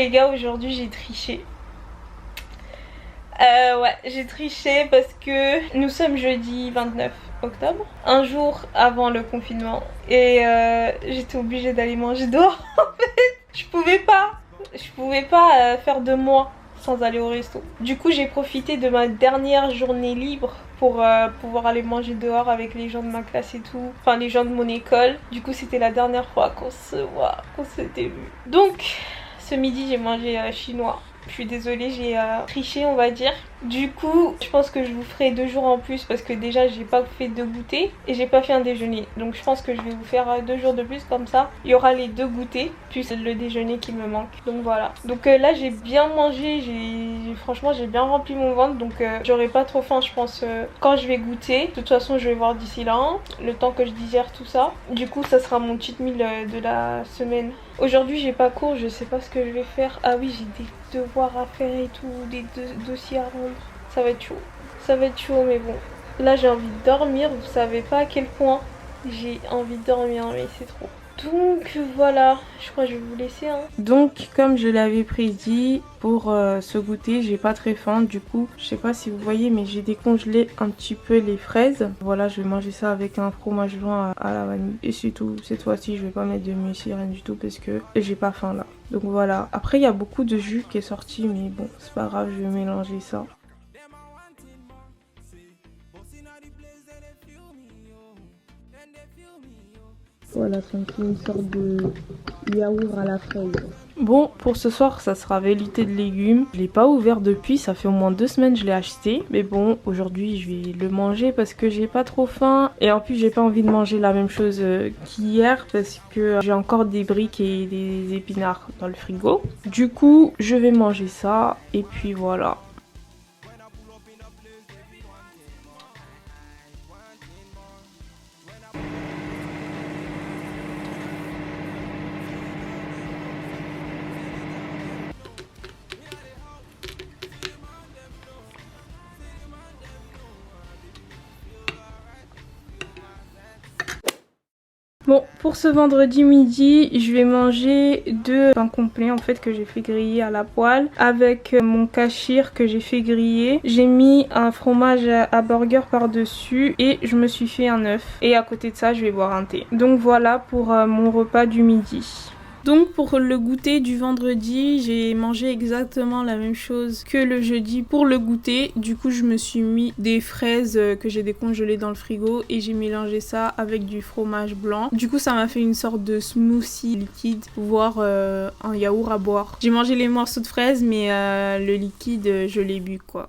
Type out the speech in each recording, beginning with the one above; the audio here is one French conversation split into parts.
les gars, aujourd'hui j'ai triché. Ouais, j'ai triché parce que nous sommes jeudi 29 octobre, un jour avant le confinement. Et j'étais obligée d'aller manger dehors en fait. Je pouvais pas faire 2 mois sans aller au resto. Du coup j'ai profité de ma dernière journée libre pour pouvoir aller manger dehors avec les gens de ma classe et tout. Enfin les gens de mon école. Du coup c'était la dernière fois qu'on s'était vu. Donc ce midi j'ai mangé chinois. Je suis désolée, j'ai triché on va dire. Du coup, je pense que je vous ferai 2 jours en plus parce que déjà j'ai pas fait de goûter et j'ai pas fait un déjeuner. Donc je pense que je vais vous faire 2 jours de plus comme ça. Il y aura les 2 goûters plus le déjeuner qui me manque. Donc voilà. Donc là j'ai bien mangé, franchement j'ai bien rempli mon ventre. Donc j'aurai pas trop faim je pense quand je vais goûter. De toute façon je vais voir d'ici là, hein, le temps que je digère tout ça. Du coup ça sera mon cheat meal de la semaine. Aujourd'hui j'ai pas cours, je sais pas ce que je vais faire. Ah oui j'ai des devoirs à faire et tout, des dossiers à rendre. Ça va être chaud. Ça va être chaud mais bon. Là j'ai envie de dormir, vous savez pas à quel point j'ai envie de dormir mais c'est trop. Donc voilà, je crois que je vais vous laisser hein. Donc comme je l'avais prédit pour ce goûter, j'ai pas très faim. Du coup, je sais pas si vous voyez mais j'ai décongelé un petit peu les fraises. Voilà, je vais manger ça avec un fromage blanc à la vanille. Et c'est tout, cette fois-ci je vais pas mettre de muesli, rien du tout parce que j'ai pas faim là. Donc voilà, après il y a beaucoup de jus qui est sorti mais bon, c'est pas grave, je vais mélanger ça. Voilà, ça me fait une sorte de yaourt à la fraise. Bon, pour ce soir, ça sera velléité de légumes. Je l'ai pas ouvert depuis, ça fait au moins 2 semaines que je l'ai acheté. Mais bon, aujourd'hui, je vais le manger parce que j'ai pas trop faim. Et en plus, j'ai pas envie de manger la même chose qu'hier parce que j'ai encore des briques et des épinards dans le frigo. Du coup, je vais manger ça et puis voilà. Bon, pour ce vendredi midi, je vais manger 2 pains complets en fait que j'ai fait griller à la poêle avec mon kachir que j'ai fait griller. J'ai mis un fromage à burger par-dessus et je me suis fait un œuf. Et à côté de ça, je vais boire un thé. Donc voilà pour mon repas du midi. Donc pour le goûter du vendredi, j'ai mangé exactement la même chose que le jeudi pour le goûter. Du coup je me suis mis des fraises que j'ai décongelées dans le frigo et j'ai mélangé ça avec du fromage blanc. Du coup ça m'a fait une sorte de smoothie liquide, voire un yaourt à boire. J'ai mangé les morceaux de fraises mais le liquide je l'ai bu quoi.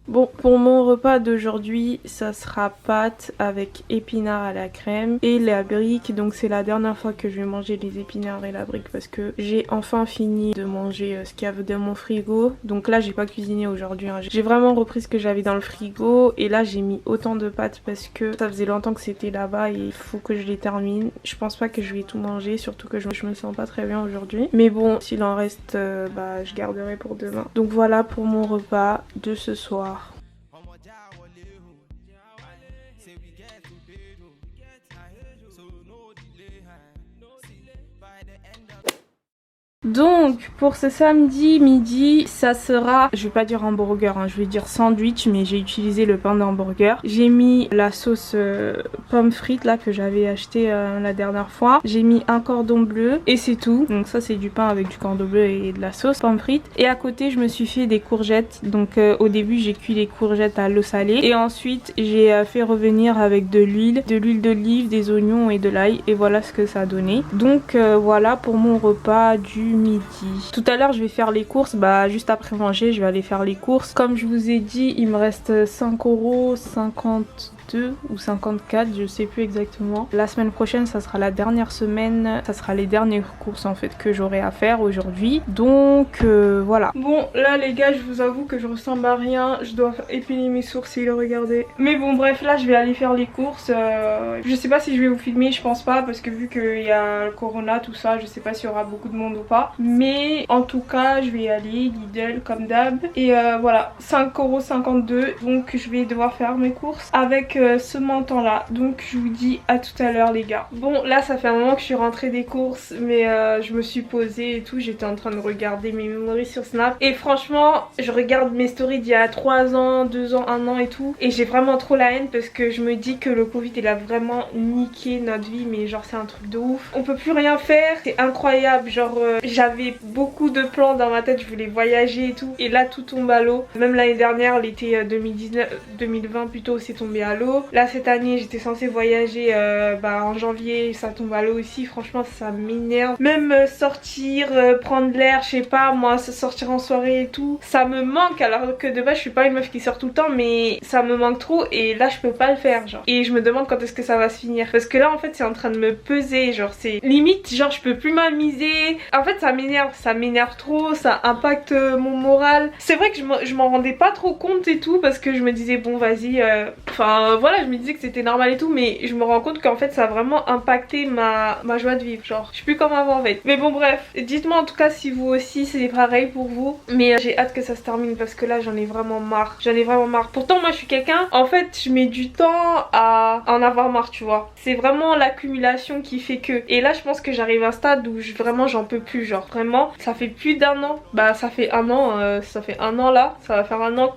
Bon, pour mon repas d'aujourd'hui, ça sera pâtes avec épinards à la crème et la brique. Donc c'est la dernière fois que je vais manger les épinards et la brique parce que j'ai enfin fini de manger ce qu'il y avait dans mon frigo. Donc là, j'ai pas cuisiné aujourd'hui, hein. J'ai vraiment repris ce que j'avais dans le frigo et là, j'ai mis autant de pâtes parce que ça faisait longtemps que c'était là-bas et il faut que je les termine. Je pense pas que je vais tout manger, surtout que je me sens pas très bien aujourd'hui. Mais bon, s'il en reste, je garderai pour demain. Donc voilà pour mon repas de ce soir. Donc pour ce samedi midi, ça sera, je vais pas dire hamburger, hein, je vais dire sandwich, mais j'ai utilisé le pain d'hamburger. J'ai mis la sauce pomme frite là que j'avais acheté la dernière fois. J'ai mis un cordon bleu et c'est tout. Donc ça c'est du pain avec du cordon bleu et de la sauce pomme frite. Et à côté je me suis fait des courgettes. Donc au début j'ai cuit les courgettes à l'eau salée et ensuite j'ai fait revenir avec de l'huile d'olive, des oignons et de l'ail et voilà ce que ça a donné. Donc voilà pour mon repas du midi. Tout à l'heure je vais faire les courses, juste après manger je vais aller faire les courses. Comme je vous ai dit, il me reste 5,50 52 ou 54, je sais plus exactement. La semaine prochaine, ça sera la dernière semaine, ça sera les dernières courses en fait que j'aurai à faire aujourd'hui. Donc voilà. Bon là les gars, je vous avoue que je ressemble à rien, je dois épiler mes sourcils, regardez. Mais bon bref, là je vais aller faire les courses. Je sais pas si je vais vous filmer, je pense pas, parce que vu qu'il y a le corona tout ça, je sais pas s'il y aura beaucoup de monde ou pas. quoi. Mais en tout cas je vais y aller Lidl comme d'hab. Et voilà, 5,52 €. Donc je vais devoir faire mes courses avec ce montant là. Donc je vous dis à tout à l'heure les gars. Bon là ça fait un moment que je suis rentrée des courses, mais je me suis posée et tout. J'étais en train de regarder mes memories sur Snap. Et franchement je regarde mes stories d'il y a 3 ans, 2 ans, 1 an et tout. Et j'ai vraiment trop la haine parce que je me dis que le Covid il a vraiment niqué notre vie. Mais genre c'est un truc de ouf. On peut plus rien faire, c'est incroyable. Genre j'avais beaucoup de plans dans ma tête, je voulais voyager et tout. Et là tout tombe à l'eau. Même l'année dernière, l'été 2020 plutôt, c'est tombé à l'eau. Là cette année j'étais censée voyager en janvier, ça tombe à l'eau aussi. Franchement ça m'énerve. Même sortir, prendre l'air, je sais pas moi, sortir en soirée et tout, ça me manque. Alors que de base je suis pas une meuf qui sort tout le temps, mais ça me manque trop. Et là je peux pas le faire genre. Et je me demande quand est-ce que ça va se finir. Parce que là en fait c'est en train de me peser. Genre c'est limite, genre je peux plus m'amuser. En fait ça m'énerve trop, ça impacte mon moral. C'est vrai que je m'en rendais pas trop compte et tout, parce que je me disais bon vas-y, enfin voilà, je me disais que c'était normal et tout, mais je me rends compte qu'en fait ça a vraiment impacté ma joie de vivre. Genre je suis plus comme avant en fait. Mais bon bref, dites-moi en tout cas si vous aussi c'est pareil pour vous. Mais j'ai hâte que ça se termine parce que là j'en ai vraiment marre. J'en ai vraiment marre. Pourtant moi je suis quelqu'un, en fait je mets du temps à en avoir marre, tu vois. C'est vraiment l'accumulation qui fait que. Et là je pense que j'arrive à un stade où vraiment j'en peux plus. Genre vraiment ça fait plus d'1 an. Bah ça fait 1 an, ça fait 1 an là. Ça va faire 1 an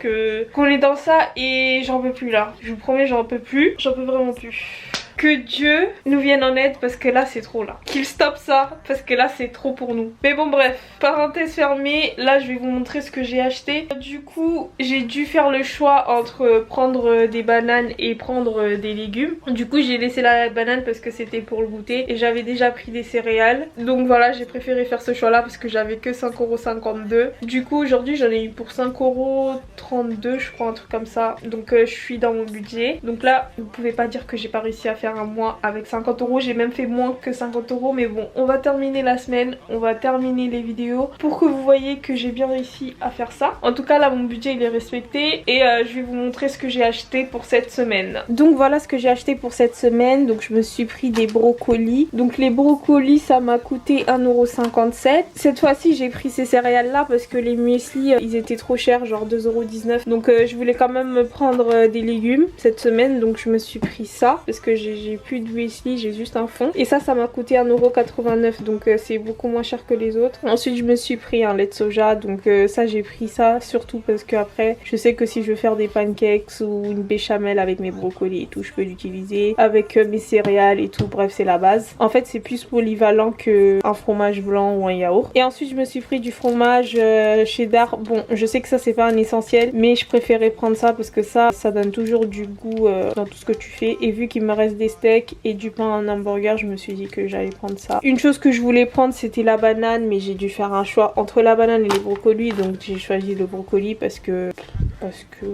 qu'on est dans ça et j'en peux plus là. Je vous promets j'en peux plus. J'en peux vraiment plus. Que Dieu nous vienne en aide parce que là c'est trop là. Qu'il stoppe ça parce que là c'est trop pour nous. Mais bon bref, parenthèse fermée, là je vais vous montrer ce que j'ai acheté. Du coup j'ai dû faire le choix entre prendre des bananes et prendre des légumes. Du coup j'ai laissé la banane parce que c'était pour le goûter et j'avais déjà pris des céréales. Donc voilà, j'ai préféré faire ce choix là parce que j'avais que 5,52 €. Du coup aujourd'hui j'en ai eu pour 5,32 € je crois, un truc comme ça. Donc je suis dans mon budget. Donc là vous pouvez pas dire que j'ai pas réussi à faire un mois avec 50 €. J'ai même fait moins que 50 €. Mais bon, on va terminer la semaine, on va terminer les vidéos pour que vous voyez que j'ai bien réussi à faire ça. En tout cas là mon budget il est respecté. Et je vais vous montrer ce que j'ai acheté pour cette semaine. Donc voilà ce que j'ai acheté pour cette semaine. Donc je me suis pris des brocolis. Donc les brocolis ça m'a coûté 1,57 €. Cette fois-ci j'ai pris ces céréales là parce que les muesli ils étaient trop chers, genre 2,19 €. Donc je voulais quand même me prendre des légumes cette semaine. Donc je me suis pris ça parce que j'ai plus de muesli, j'ai juste un fond. Et ça m'a coûté 1,89 €. Donc c'est beaucoup moins cher que les autres. Ensuite je me suis pris un lait de soja. Donc ça j'ai pris ça surtout parce que après je sais que si je veux faire des pancakes ou une béchamel avec mes brocolis et tout, je peux l'utiliser avec mes céréales et tout. Bref c'est la base. En fait c'est plus polyvalent qu'un fromage blanc ou un yaourt. Et ensuite je me suis pris du fromage cheddar. Bon je sais que ça c'est pas un essentiel, mais je préférais prendre ça parce que ça donne toujours du goût dans tout ce que tu fais. Et vu qu'il me reste des steaks et du pain en hamburger, je me suis dit que j'allais prendre ça. Une chose que je voulais prendre c'était la banane, mais j'ai dû faire un choix entre la banane et les brocolis. Donc j'ai choisi le brocoli parce que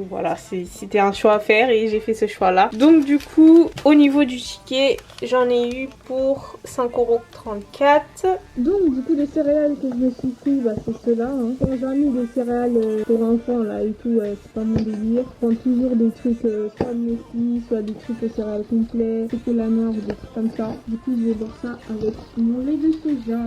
voilà, c'était un choix à faire et j'ai fait ce choix là. Donc du coup au niveau du ticket j'en ai eu pour 5,34 €. Donc du coup les céréales que je me suis pris, c'est ceux-là. Quand j'ai mis des céréales pour enfants là et tout, c'est pas mon délire. Je prends toujours des trucs soit de muesli, soit des trucs aux céréales complets, chocolat noir ou des trucs comme ça. Du coup je vais boire ça avec mon lait de soja.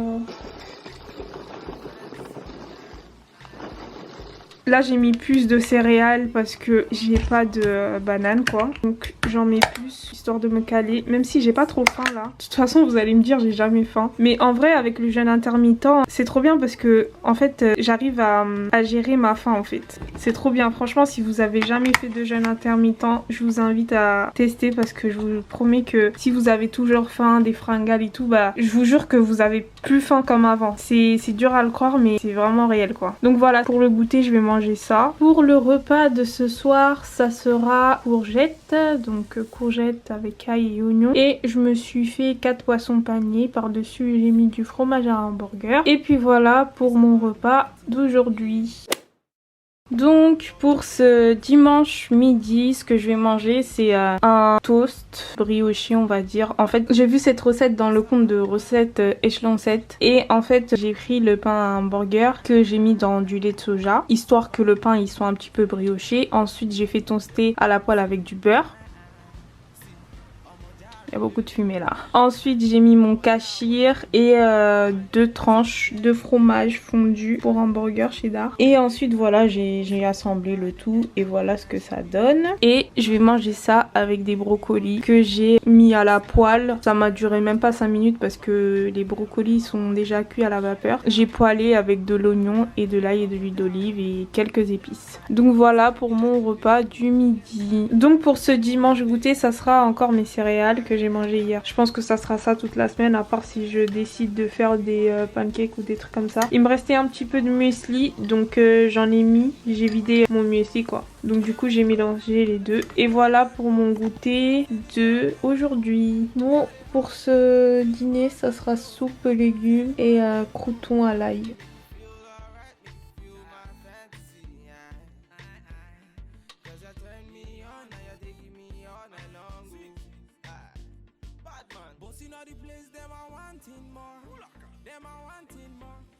Là j'ai mis plus de céréales parce que j'ai pas de banane quoi. Donc j'en mets plus histoire de me caler. Même si j'ai pas trop faim là. De toute façon vous allez me dire j'ai jamais faim. Mais en vrai avec le jeûne intermittent c'est trop bien parce que en fait j'arrive à gérer ma faim en fait. C'est trop bien. Franchement si vous avez jamais fait de jeûne intermittent, je vous invite à tester parce que je vous promets que si vous avez toujours faim, des fringales et tout, je vous jure que vous avez plus faim comme avant. C'est dur à le croire mais c'est vraiment réel quoi. Donc voilà, pour le goûter je vais manger ça. Pour le repas de ce soir ça sera courgettes, donc courgettes avec ail et oignons. Et je me suis fait 4 poissons panés, par dessus j'ai mis du fromage à hamburger. Et puis voilà pour mon repas d'aujourd'hui. Donc pour ce dimanche midi, ce que je vais manger c'est un toast brioché on va dire. En fait j'ai vu cette recette dans le compte de recettes Echelon 7 et en fait j'ai pris le pain à hamburger que j'ai mis dans du lait de soja histoire que le pain il soit un petit peu brioché. Ensuite j'ai fait toaster à la poêle avec du beurre. Il y a beaucoup de fumée là. Ensuite j'ai mis mon kachir et 2 tranches de fromage fondu pour hamburger cheddar. Et ensuite voilà, j'ai assemblé le tout et voilà ce que ça donne. Et je vais manger ça avec des brocolis que j'ai mis à la poêle. Ça m'a duré même pas 5 minutes parce que les brocolis sont déjà cuits à la vapeur. J'ai poêlé avec de l'oignon et de l'ail et de l'huile d'olive et quelques épices. Donc voilà pour mon repas du midi. Donc pour ce dimanche goûter, ça sera encore mes céréales que j'ai mangé hier. Je pense que ça sera ça toute la semaine, à part si je décide de faire des pancakes ou des trucs comme ça. Il me restait un petit peu de muesli, donc j'en ai mis. J'ai vidé mon muesli quoi. Donc du coup j'ai mélangé les deux. Et voilà pour mon goûter de aujourd'hui. Bon, pour ce dîner, ça sera soupe légumes et croûtons à l'ail.